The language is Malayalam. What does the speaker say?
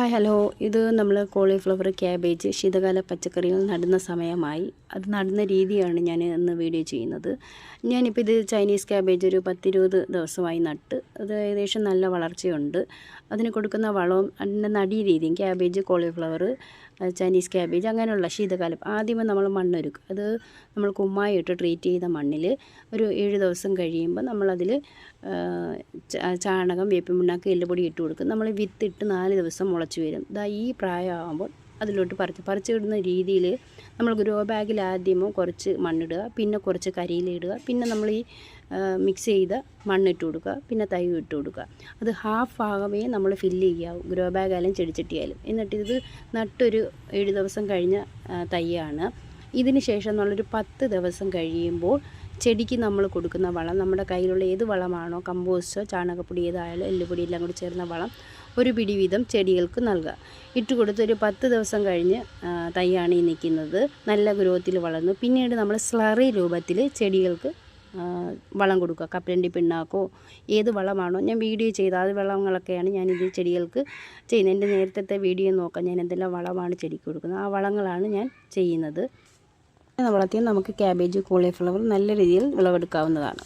ഹായ് ഹലോ, ഇത് നമ്മൾ കോളിഫ്ലവർ, ക്യാബേജ്, ശീതകാല പച്ചക്കറികൾ നടുന്ന സമയമായി. അത് നടുന്ന രീതിയാണ് ഞാൻ ഇന്ന് വീഡിയോ ചെയ്യുന്നത്. ഞാനിപ്പോൾ ഇത് ചൈനീസ് ക്യാബേജ് ഒരു 10-20 ദിവസമായി നട്ട്. അത് ഏകദേശം നല്ല വളർച്ചയുണ്ട്. അതിന് കൊടുക്കുന്ന വളവും അതിൻ്റെ നടീ രീതിയും ക്യാബേജ്, കോളിഫ്ലവർ, ചൈനീസ് ക്യാബേജ് അങ്ങനെയുള്ള ശീതകാലം ആദ്യമേ നമ്മൾ മണ്ണൊരുക്കും. അത് നമ്മൾ കുമ്മായി ഇട്ട് ട്രീറ്റ് ചെയ്ത മണ്ണിൽ ഒരു 7 ദിവസം കഴിയുമ്പോൾ നമ്മളതിൽ ചാണകം, വേപ്പിൻ പിണ്ണാക്ക്, എല്ലുപൊടി ഇട്ട് കൊടുക്കും. നമ്മൾ വിത്തിട്ട് 4 ദിവസം മുളച്ച് വരും. ഈ പ്രായമാകുമ്പോൾ അതിലോട്ട് പറിച്ചിടുന്ന രീതിയിൽ നമ്മൾ ഗ്രോ ബാഗിൽ ആദ്യമോ കുറച്ച് മണ്ണിടുക, പിന്നെ കുറച്ച് കരിയിലിടുക, പിന്നെ നമ്മൾ ഈ മിക്സ് ചെയ്ത മണ്ണിട്ട് കൊടുക്കുക, പിന്നെ തൈ ഇട്ട് കൊടുക്കുക. അത് ഹാഫ് ഭാഗമേ നമ്മൾ ഫില്ല് ചെയ്യാവൂ, ഗ്രോ ബാഗായാലും ചെടിച്ചട്ടിയായാലും. എന്നിട്ടിത് നട്ടൊരു 7 ദിവസം കഴിഞ്ഞ തൈയാണ്. ഇതിന് ശേഷം നമ്മളൊരു 10 ദിവസം കഴിയുമ്പോൾ ചെടിക്ക് നമ്മൾ കൊടുക്കുന്ന വളം, നമ്മുടെ കയ്യിലുള്ള ഏത് വളമാണോ, കമ്പോസ്റ്റോ ചാണകപ്പൊടി ഏതായാലും എല്ലുപൊടി എല്ലാം കൂടി ചേർന്ന വളം ഒരു പിടി വീതം ചെടികൾക്ക് നൽകുക. ഇട്ട് കൊടുത്ത് ഒരു 10 ദിവസം കഴിഞ്ഞ് തൈയാണ് ഈ നിൽക്കുന്നത്. നല്ല ഗ്രോത്തിൽ വളർന്നു. പിന്നീട് നമ്മൾ സ്ലറി രൂപത്തിൽ ചെടികൾക്ക് വളം കൊടുക്കുക. കപ്പലണ്ടി പിണ്ണാക്കോ ഏത് വളമാണോ ഞാൻ വീഡിയോ ചെയ്ത അത് വളങ്ങളൊക്കെയാണ് ഞാനിത് ചെടികൾക്ക് ചെയ്യുന്നത്. എൻ്റെ നേരത്തെ വീഡിയോ നോക്കാം, ഞാൻ എന്തെല്ലാം വളമാണ് ചെടിക്ക് കൊടുക്കുന്നത്. ആ വളങ്ങളാണ് ഞാൻ ചെയ്യുന്നത്. വളർത്തിയാൽ നമുക്ക് ക്യാബേജ്, കോളിഫ്ലവർ നല്ല രീതിയിൽ വിളവെടുക്കാവുന്നതാണ്.